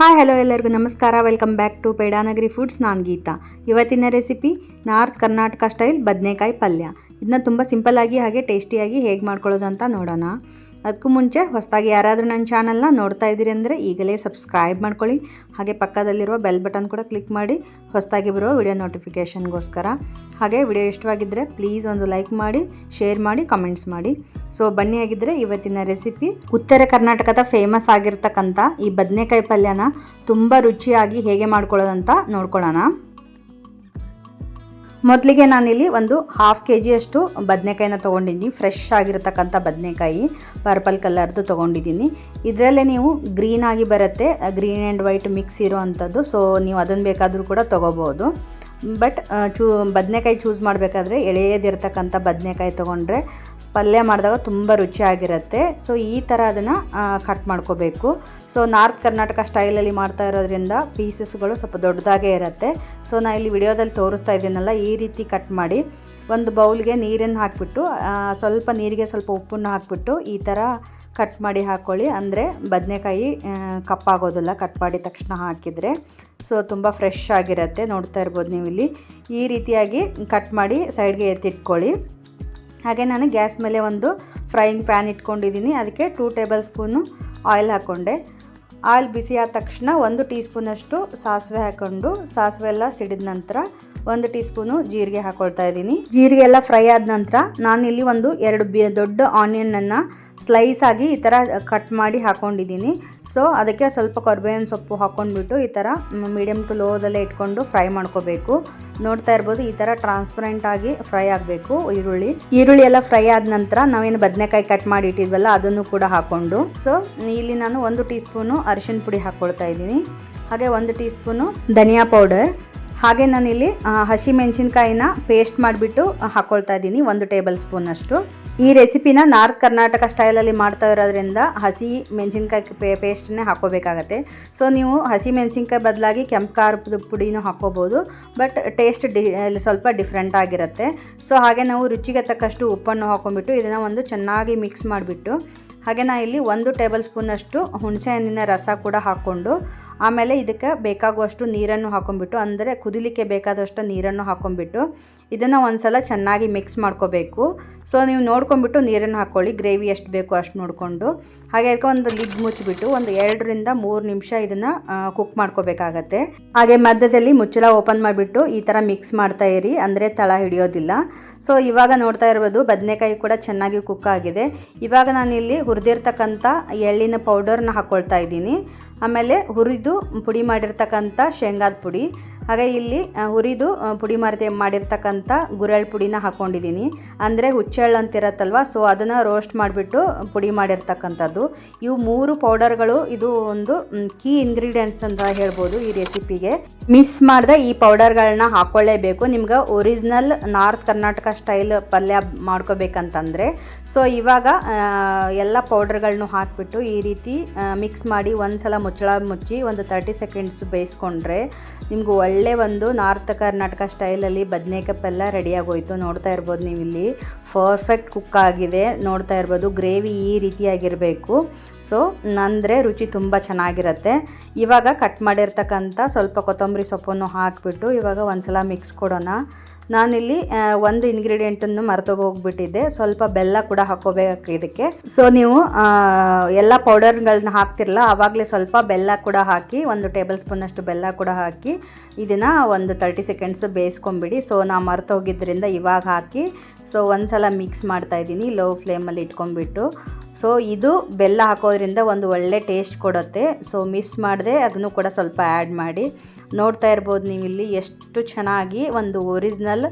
Hi hello ಎಲ್ಲರಿಗೂ ನಮಸ್ಕಾರ. Welcome back to Pedanagari foods. ನಾನು ಗೀತಾ. ಇವತ್ತಿನ ರೆಸಿಪಿ ನಾರ್ತ್ ಕರ್ನಾಟಕ ಸ್ಟೈಲ್ ಬದನೆಕಾಯಿ ಪಲ್ಯ. ಇದನ್ನ ತುಂಬ ಸಿಂಪಲ್ಲಾಗಿ ಹಾಗೆ ಟೇಸ್ಟಿಯಾಗಿ ಹೇಗೆ ಮಾಡ್ಕೊಳ್ಳೋದು ಅಂತ ನೋಡೋಣ. ಅದಕ್ಕೂ ಮುಂಚೆ ಹೊಸದಾಗಿ ಯಾರಾದರೂ ನನ್ನ ಚಾನಲ್ನ ನೋಡ್ತಾ ಇದ್ದೀರಿ ಅಂದರೆ ಈಗಲೇ ಸಬ್ಸ್ಕ್ರೈಬ್ ಮಾಡ್ಕೊಳ್ಳಿ. ಹಾಗೆ ಪಕ್ಕದಲ್ಲಿರುವ ಬೆಲ್ ಬಟನ್ ಕೂಡ ಕ್ಲಿಕ್ ಮಾಡಿ ಹೊಸದಾಗಿ ಬರುವ ವಿಡಿಯೋ ನೋಟಿಫಿಕೇಷನ್ಗೋಸ್ಕರ. ಹಾಗೆ ವಿಡಿಯೋ ಇಷ್ಟವಾಗಿದ್ದರೆ ಪ್ಲೀಸ್ ಒಂದು ಲೈಕ್ ಮಾಡಿ, ಶೇರ್ ಮಾಡಿ, ಕಮೆಂಟ್ಸ್ ಮಾಡಿ. ಸೊ ಬನ್ನಿ, ಆಗಿದ್ದರೆ ಇವತ್ತಿನ ರೆಸಿಪಿ ಉತ್ತರ ಕರ್ನಾಟಕದ ಫೇಮಸ್ ಆಗಿರ್ತಕ್ಕಂಥ ಈ ಬದನೆಕಾಯಿ ಪಲ್ಯನ ತುಂಬ ರುಚಿಯಾಗಿ ಹೇಗೆ ಮಾಡ್ಕೊಳ್ಳೋದಂತ ನೋಡ್ಕೊಳ್ಳೋಣ. ಮೊದಲಿಗೆ ನಾನಿಲ್ಲಿ ಒಂದು 1/2 kg ಅಷ್ಟು ಬದನೆಕಾಯಿನ ತೊಗೊಂಡಿದ್ದೀನಿ. ಫ್ರೆಶ್ ಆಗಿರತಕ್ಕಂಥ ಬದನೆಕಾಯಿ, ಪರ್ಪಲ್ ಕಲರ್ದು ತೊಗೊಂಡಿದ್ದೀನಿ. ಇದರಲ್ಲೇ ನೀವು ಗ್ರೀನ್ ಆಗಿ ಬರುತ್ತೆ, ಗ್ರೀನ್ ಆ್ಯಂಡ್ ವೈಟ್ ಮಿಕ್ಸ್ ಇರೋ ಅಂಥದ್ದು. ಸೊ ನೀವು ಅದನ್ನು ಬೇಕಾದರೂ ಕೂಡ ತೊಗೋಬೋದು. ಬಟ್ ಬದನೆಕಾಯಿ ಚೂಸ್ ಮಾಡಬೇಕಾದ್ರೆ ಎಳೆಯದಿರ್ತಕ್ಕಂಥ ಬದನೆಕಾಯಿ ತೊಗೊಂಡ್ರೆ ಪಲ್ಯ ಮಾಡಿದಾಗ ತುಂಬ ರುಚಿಯಾಗಿರುತ್ತೆ. ಸೊ ಈ ಥರ ಅದನ್ನು ಕಟ್ ಮಾಡ್ಕೋಬೇಕು. ಸೊ ನಾರ್ತ್ ಕರ್ನಾಟಕ ಸ್ಟೈಲಲ್ಲಿ ಮಾಡ್ತಾ ಇರೋದ್ರಿಂದ ಪೀಸಸ್ಗಳು ಸ್ವಲ್ಪ ದೊಡ್ಡದಾಗೇ ಇರುತ್ತೆ. ಸೊ ನಾನು ಇಲ್ಲಿ ವಿಡಿಯೋದಲ್ಲಿ ತೋರಿಸ್ತಾ ಇದ್ದೀನಲ್ಲ, ಈ ರೀತಿ ಕಟ್ ಮಾಡಿ ಒಂದು ಬೌಲ್ಗೆ ನೀರನ್ನು ಹಾಕಿಬಿಟ್ಟು ಸ್ವಲ್ಪ ನೀರಿಗೆ ಸ್ವಲ್ಪ ಉಪ್ಪನ್ನು ಹಾಕಿಬಿಟ್ಟು ಈ ಥರ ಕಟ್ ಮಾಡಿ ಹಾಕ್ಕೊಳ್ಳಿ. ಅಂದರೆ ಬದನೆಕಾಯಿ ಕಪ್ಪಾಗೋದಿಲ್ಲ ಕಟ್ ಮಾಡಿದ ತಕ್ಷಣ ಹಾಕಿದರೆ. ಸೊ ತುಂಬ ಫ್ರೆಶ್ ಆಗಿರುತ್ತೆ. ನೋಡ್ತಾ ಇರ್ಬೋದು ನೀವು ಇಲ್ಲಿ ಈ ರೀತಿಯಾಗಿ ಕಟ್ ಮಾಡಿ ಸೈಡ್ಗೆ ಎತ್ತಿಟ್ಕೊಳ್ಳಿ. ಹಾಗೆ ನಾನು ಗ್ಯಾಸ್ ಮೇಲೆ ಒಂದು ಫ್ರೈಯಿಂಗ್ ಪ್ಯಾನ್ ಇಟ್ಕೊಂಡಿದ್ದೀನಿ. ಅದಕ್ಕೆ 2 ಟೇಬಲ್ ಸ್ಪೂನು ಆಯಿಲ್ ಹಾಕ್ಕೊಂಡೆ. ಆಯಿಲ್ ಬಿಸಿ ಆದ ತಕ್ಷಣ 1 ಟೀ ಸ್ಪೂನಷ್ಟು ಸಾಸಿವೆ ಹಾಕ್ಕೊಂಡು, ಸಾಸಿವೆ ಎಲ್ಲ ಸಿಡಿದ ನಂತರ 1 ಟೀ ಸ್ಪೂನು ಜೀರಿಗೆ ಹಾಕ್ಕೊಳ್ತಾ ಇದ್ದೀನಿ. ಜೀರಿಗೆ ಎಲ್ಲ ಫ್ರೈ ಆದ ನಂತರ ನಾನಿಲ್ಲಿ ಒಂದು 2 ದೊಡ್ಡ ಆನಿಯನನ್ನು ಸ್ಲೈಸ್ ಆಗಿ ಈ ಥರ ಕಟ್ ಮಾಡಿ ಹಾಕ್ಕೊಂಡಿದ್ದೀನಿ. ಸೊ ಅದಕ್ಕೆ ಸ್ವಲ್ಪ ಕರಿಬೇವಿನ ಸೊಪ್ಪು ಹಾಕ್ಕೊಂಡ್ಬಿಟ್ಟು ಈ ಥರ ಮೀಡಿಯಮ್ ಟು ಲೋದಲ್ಲೇ ಇಟ್ಕೊಂಡು ಫ್ರೈ ಮಾಡ್ಕೋಬೇಕು. ನೋಡ್ತಾ ಇರ್ಬೋದು ಈ ಥರ ಟ್ರಾನ್ಸ್ಪರೆಂಟ್ ಆಗಿ ಫ್ರೈ ಆಗಬೇಕು. ಈರುಳ್ಳಿ ಎಲ್ಲ ಫ್ರೈ ಆದ ನಂತರ ನಾವೇನು ಬದನೆಕಾಯಿ ಕಟ್ ಮಾಡಿ ಇಟ್ಟಿದ್ವಲ್ಲ ಅದನ್ನು ಕೂಡ ಹಾಕ್ಕೊಂಡು, ಸೊ ಇಲ್ಲಿ ನಾನು 1 ಟೀ ಸ್ಪೂನು ಅರಿಶಿನ ಪುಡಿ ಹಾಕ್ಕೊಳ್ತಾ ಇದ್ದೀನಿ. ಹಾಗೆ 1 ಟೀ ಸ್ಪೂನು ಧನಿಯಾ ಪೌಡರ್. ಹಾಗೆ ನಾನಿಲ್ಲಿ ಹಸಿ ಮೆಣಸಿನ್ಕಾಯಿನ ಪೇಸ್ಟ್ ಮಾಡಿಬಿಟ್ಟು ಹಾಕ್ಕೊಳ್ತಾ ಇದ್ದೀನಿ 1 ಟೇಬಲ್ ಸ್ಪೂನಷ್ಟು. ಈ ರೆಸಿಪಿನ ನಾರ್ತ್ ಕರ್ನಾಟಕ ಸ್ಟೈಲಲ್ಲಿ ಮಾಡ್ತಾ ಇರೋದ್ರಿಂದ ಹಸಿ ಮೆಣಸಿನ್ಕಾಯಿ ಪೇಸ್ಟನ್ನೇ ಹಾಕ್ಕೋಬೇಕಾಗತ್ತೆ. ಸೊ ನೀವು ಹಸಿ ಮೆಣಸಿನ್ಕಾಯಿ ಬದಲಾಗಿ ಕೆಂಪು ಖಾರದ ಪುಡಿನೂ ಹಾಕ್ಕೋಬೋದು. ಬಟ್ ಟೇಸ್ಟ್ ಸ್ವಲ್ಪ ಡಿಫ್ರೆಂಟ್ ಆಗಿರುತ್ತೆ. ಸೊ ಹಾಗೆ ನಾವು ರುಚಿಗೆ ತಕ್ಕಷ್ಟು ಉಪ್ಪನ್ನು ಹಾಕ್ಕೊಂಡ್ಬಿಟ್ಟು ಇದನ್ನು ಒಂದು ಚೆನ್ನಾಗಿ ಮಿಕ್ಸ್ ಮಾಡಿಬಿಟ್ಟು, ಹಾಗೆ ನಾನು ಇಲ್ಲಿ 1 ಟೇಬಲ್ ಸ್ಪೂನಷ್ಟು ಹುಣಸೆ ಹಣ್ಣಿನ ರಸ ಕೂಡ ಹಾಕ್ಕೊಂಡು, ಆಮೇಲೆ ಇದಕ್ಕೆ ಬೇಕಾಗುವಷ್ಟು ನೀರನ್ನು ಹಾಕ್ಕೊಂಡ್ಬಿಟ್ಟು, ಅಂದರೆ ಕುದಿಲಿಕ್ಕೆ ಬೇಕಾದಷ್ಟು ನೀರನ್ನು ಹಾಕ್ಕೊಂಡ್ಬಿಟ್ಟು ಇದನ್ನು ಒಂದು ಸಲ ಚೆನ್ನಾಗಿ ಮಿಕ್ಸ್ ಮಾಡ್ಕೋಬೇಕು. ಸೊ ನೀವು ನೋಡ್ಕೊಂಡ್ಬಿಟ್ಟು ನೀರನ್ನು ಹಾಕ್ಕೊಳ್ಳಿ, ಗ್ರೇವಿ ಎಷ್ಟು ಬೇಕು ಅಷ್ಟು ನೋಡಿಕೊಂಡು. ಹಾಗೆ ಅದಕ್ಕೆ ಒಂದು ಲಿಡ್ ಮುಚ್ಚಿಬಿಟ್ಟು ಒಂದು 2 ರಿಂದ 3 ನಿಮಿಷ ಇದನ್ನು ಕುಕ್ ಮಾಡ್ಕೋಬೇಕಾಗತ್ತೆ. ಹಾಗೆ ಮಧ್ಯದಲ್ಲಿ ಮುಚ್ಚಳ ಓಪನ್ ಮಾಡಿಬಿಟ್ಟು ಈ ಥರ ಮಿಕ್ಸ್ ಮಾಡ್ತಾ ಇರಿ, ಅಂದರೆ ತಳ ಹಿಡಿಯೋದಿಲ್ಲ. ಸೊ ಇವಾಗ ನೋಡ್ತಾ ಇರ್ಬೋದು ಬದನೆಕಾಯಿ ಕೂಡ ಚೆನ್ನಾಗಿ ಕುಕ್ ಆಗಿದೆ. ಇವಾಗ ನಾನಿಲ್ಲಿ ಹುರಿದಿರ್ತಕ್ಕಂಥ ಎಳ್ಳಿನ ಪೌಡರ್ನ ಹಾಕ್ಕೊಳ್ತಾ ಇದ್ದೀನಿ. ಆಮೇಲೆ ಹುರಿದು ಪುಡಿ ಮಾಡಿರ್ತಕ್ಕಂಥ ಶೇಂಗಾದ ಪುಡಿ, ಹಾಗೆ ಇಲ್ಲಿ ಹುರಿದು ಪುಡಿ ಮಾಡಿರ್ತಕ್ಕಂಥ ಗುರೆಳ್ಳು ಪುಡಿನ ಹಾಕ್ಕೊಂಡಿದ್ದೀನಿ. ಅಂದರೆ ಹುಚ್ಚೆಳ್ಳು ಅಂತಿರತ್ತಲ್ವ, ಸೊ ಅದನ್ನು ರೋಸ್ಟ್ ಮಾಡಿಬಿಟ್ಟು ಪುಡಿ ಮಾಡಿರ್ತಕ್ಕಂಥದ್ದು. ಇವು 3 ಪೌಡರ್ಗಳು ಇದು ಒಂದು ಕೀ ಇಂಗ್ರೀಡಿಯೆಂಟ್ಸ್ ಅಂತ ಹೇಳ್ಬೋದು ಈ ರೆಸಿಪಿಗೆ. ಮಿಸ್ ಮಾಡಿದೆ ಈ ಪೌಡರ್ಗಳನ್ನ ಹಾಕ್ಕೊಳ್ಳೇಬೇಕು ನಿಮ್ಗೆ ಒರಿಜಿನಲ್ ನಾರ್ತ್ ಕರ್ನಾಟಕ ಸ್ಟೈಲ್ ಪಲ್ಯ ಮಾಡ್ಕೋಬೇಕಂತಂದರೆ. ಸೊ ಇವಾಗ ಎಲ್ಲ ಪೌಡರ್ಗಳನ್ನೂ ಹಾಕಿಬಿಟ್ಟು ಈ ರೀತಿ ಮಿಕ್ಸ್ ಮಾಡಿ ಒಂದು ಸಲ ಮುಚ್ಚಳ ಮುಚ್ಚಿ ಒಂದು 30 ಸೆಕೆಂಡ್ಸ್ ಬೇಯಿಸ್ಕೊಂಡ್ರೆ ನಿಮ್ಗೆ ಒಳ್ಳೆ ಒಂದು ನಾರ್ತ್ ಕರ್ನಾಟಕ ಸ್ಟೈಲಲ್ಲಿ ಬದನೆಕಾಯಿ ಪಲ್ಯ ರೆಡಿಯಾಗೋಯ್ತು. ನೋಡ್ತಾ ಇರ್ಬೋದು ನೀವು ಇಲ್ಲಿ ಪರ್ಫೆಕ್ಟ್ ಕುಕ್ ಆಗಿದೆ. ನೋಡ್ತಾ ಇರ್ಬೋದು ಗ್ರೇವಿ ಈ ರೀತಿಯಾಗಿರಬೇಕು. ಸೊ ಅಂದರೆ ರುಚಿ ತುಂಬ ಚೆನ್ನಾಗಿರುತ್ತೆ. ಇವಾಗ ಕಟ್ ಮಾಡಿರ್ತಕ್ಕಂಥ ಸ್ವಲ್ಪ ಕೊತ್ತಂಬರಿ ಸೊಪ್ಪನ್ನು ಹಾಕಿಬಿಟ್ಟು ಇವಾಗ ಒಂದು ಸಲ ಮಿಕ್ಸ್ ಕೊಡೋಣ. ನಾನಿಲ್ಲಿ ಒಂದು ಇಂಗ್ರೀಡಿಯೆಂಟನ್ನು ಮರೆತೋಗ್ಬಿಟ್ಟಿದ್ದೆ, ಸ್ವಲ್ಪ ಬೆಲ್ಲ ಕೂಡ ಹಾಕ್ಕೋಬೇಕು ಇದಕ್ಕೆ. ಸೊ ನೀವು ಎಲ್ಲ ಪೌಡರ್ಗಳನ್ನ ಹಾಕ್ತಿರಲ್ಲ ಆವಾಗಲೇ ಸ್ವಲ್ಪ ಬೆಲ್ಲ ಕೂಡ ಹಾಕಿ, 1 ಟೇಬಲ್ ಸ್ಪೂನಷ್ಟು ಬೆಲ್ಲ ಕೂಡ ಹಾಕಿ ಇದನ್ನು ಒಂದು 30 ಸೆಕೆಂಡ್ಸ್ ಬೇಯಿಸ್ಕೊಂಬಿಡಿ. ಸೊ ನಾನು ಮರೆತೋಗಿದ್ದರಿಂದ ಇವಾಗ ಹಾಕಿ ಸೊ ಒಂದು ಸಲ ಮಿಕ್ಸ್ ಮಾಡ್ತಾಯಿದ್ದೀನಿ ಲೋ ಫ್ಲೇಮಲ್ಲಿ ಇಟ್ಕೊಂಡ್ಬಿಟ್ಟು. ಸೊ ಇದು ಬೆಲ್ಲ ಹಾಕೋದ್ರಿಂದ ಒಂದು ಒಳ್ಳೆ ಟೇಸ್ಟ್ ಕೊಡುತ್ತೆ. ಸೊ ಮಿಸ್ ಮಾಡಿದೆ ಅದನ್ನು ಕೂಡ ಸ್ವಲ್ಪ ಆ್ಯಡ್ ಮಾಡಿ. ನೋಡ್ತಾ ಇರ್ಬೋದು ನೀವು ಇಲ್ಲಿ ಎಷ್ಟು ಚೆನ್ನಾಗಿ ಒಂದು ಒರಿಜಿನಲ್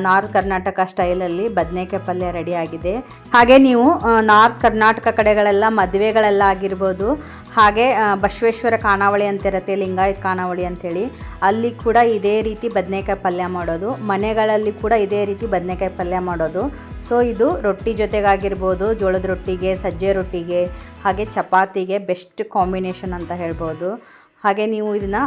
ನಾರ್ತ್ ಕರ್ನಾಟಕ ಸ್ಟೈಲಲ್ಲಿ ಬದನೆಕಾಯಿ ಪಲ್ಯ ರೆಡಿಯಾಗಿದೆ. ಹಾಗೆ ನೀವು ನಾರ್ತ್ ಕರ್ನಾಟಕ ಕಡೆಗಳೆಲ್ಲ ಮದುವೆಗಳೆಲ್ಲ ಆಗಿರ್ಬೋದು, ಹಾಗೆ ಬಸವೇಶ್ವರ ಖಾನಾವಳಿ ಅಂತಿರುತ್ತೆ, ಲಿಂಗಾಯತ್ ಖಾನಾವಳಿ ಅಂಥೇಳಿ, ಅಲ್ಲಿ ಕೂಡ ಇದೇ ರೀತಿ ಬದನೆಕಾಯಿ ಪಲ್ಯ ಮಾಡೋದು. ಮನೆಗಳಲ್ಲಿ ಕೂಡ ಇದೇ ರೀತಿ ಬದನೆಕಾಯಿ ಪಲ್ಯ ಮಾಡೋದು. ಸೊ ಇದು ರೊಟ್ಟಿ ಜೊತೆಗಾಗಿರ್ಬೋದು, ಜೋಳದ ರೊಟ್ಟಿಗೆ, ಸಜ್ಜೆ ರೊಟ್ಟಿಗೆ, ಹಾಗೆ ಚಪಾತಿಗೆ ಬೆಸ್ಟ್ ಕಾಂಬಿನೇಷನ್ ಅಂತ ಹೇಳ್ಬೋದು. ಹಾಗೆ ನೀವು ಇದನ್ನು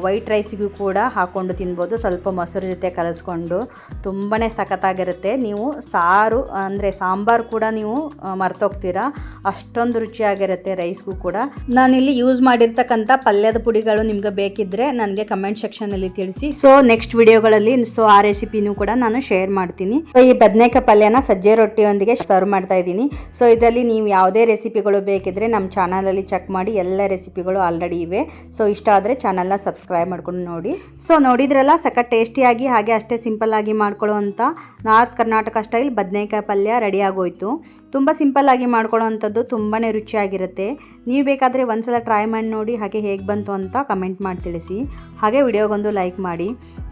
ವೈಟ್ ರೈಸಿಗೂ ಕೂಡ ಹಾಕ್ಕೊಂಡು ತಿನ್ಬೋದು. ಸ್ವಲ್ಪ ಮೊಸರು ಜೊತೆ ಕಲಿಸ್ಕೊಂಡು ತುಂಬಾ ಸಖತ್ತಾಗಿರುತ್ತೆ. ನೀವು ಸಾರು ಅಂದರೆ ಸಾಂಬಾರು ಕೂಡ ನೀವು ಮರ್ತೋಗ್ತೀರಾ, ಅಷ್ಟೊಂದು ರುಚಿಯಾಗಿರುತ್ತೆ ರೈಸ್ಗೂ ಕೂಡ. ನಾನಿಲ್ಲಿ ಯೂಸ್ ಮಾಡಿರ್ತಕ್ಕಂಥ ಪಲ್ಯದ ಪುಡಿಗಳು ನಿಮ್ಗೆ ಬೇಕಿದ್ದರೆ ನನಗೆ ಕಮೆಂಟ್ ಸೆಕ್ಷನಲ್ಲಿ ತಿಳಿಸಿ. ಸೊ ನೆಕ್ಸ್ಟ್ ವಿಡಿಯೋಗಳಲ್ಲಿ ಆ ರೆಸಿಪಿನೂ ಕೂಡ ನಾನು ಶೇರ್ ಮಾಡ್ತೀನಿ. ಸೊ ಈ ಬದನೆಕಾಯಿ ಪಲ್ಯನ ಸಜ್ಜೆ ರೊಟ್ಟಿಯೊಂದಿಗೆ ಸರ್ವ್ ಮಾಡ್ತಾ ಇದ್ದೀನಿ. ಸೊ ಇದರಲ್ಲಿ ನೀವು ಯಾವುದೇ ರೆಸಿಪಿಗಳು ಬೇಕಿದ್ರೆ ನಮ್ಮ ಚಾನಲಲ್ಲಿ ಚೆಕ್ ಮಾಡಿ, ಎಲ್ಲ ರೆಸಿಪಿಗಳು ಆಲ್ರೆಡಿ ಇವೆ. ಸೊ ಇಷ್ಟ ಆದರೆ ಚಾನಲ್ನ ಸಬ್ಸ್ಕ್ರೈಬ್ ಮಾಡ್ಕೊಂಡು ನೋಡಿ. ಸೊ ನೋಡಿದ್ರಲ್ಲ, ಸಖತ್ ಟೇಸ್ಟಿಯಾಗಿ ಹಾಗೆ ಅಷ್ಟೇ ಸಿಂಪಲ್ ಆಗಿ ಮಾಡ್ಕೊಳ್ಳೋವಂಥ ನಾರ್ತ್ ಕರ್ನಾಟಕ ಸ್ಟೈಲ್ ಬದನೆಕಾಯಿ ಪಲ್ಯ ರೆಡಿ ಆಗೋಯ್ತು. ತುಂಬ ಸಿಂಪಲ್ ಆಗಿ ಮಾಡ್ಕೊಳ್ಳೋವಂಥದ್ದು, ತುಂಬಾ ರುಚಿಯಾಗಿರುತ್ತೆ. ನೀವು ಬೇಕಾದರೆ ಒಂದ್ಸಲ ಟ್ರೈ ಮಾಡಿ ನೋಡಿ, ಹಾಗೆ ಹೇಗೆ ಬಂತು ಅಂತ ಕಮೆಂಟ್ ಮಾಡಿ ತಿಳಿಸಿ. ಹಾಗೆ ವಿಡಿಯೋಗೊಂದು ಲೈಕ್ ಮಾಡಿ.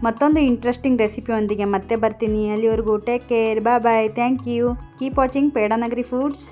ಮತ್ತೊಂದು ಇಂಟ್ರೆಸ್ಟಿಂಗ್ ರೆಸಿಪಿಯೊಂದಿಗೆ ಮತ್ತೆ ಬರ್ತೀನಿ. ಅಲ್ಲಿವರೆಗೂ take care, bye bye, thank you, keep watching Pedanagari foods.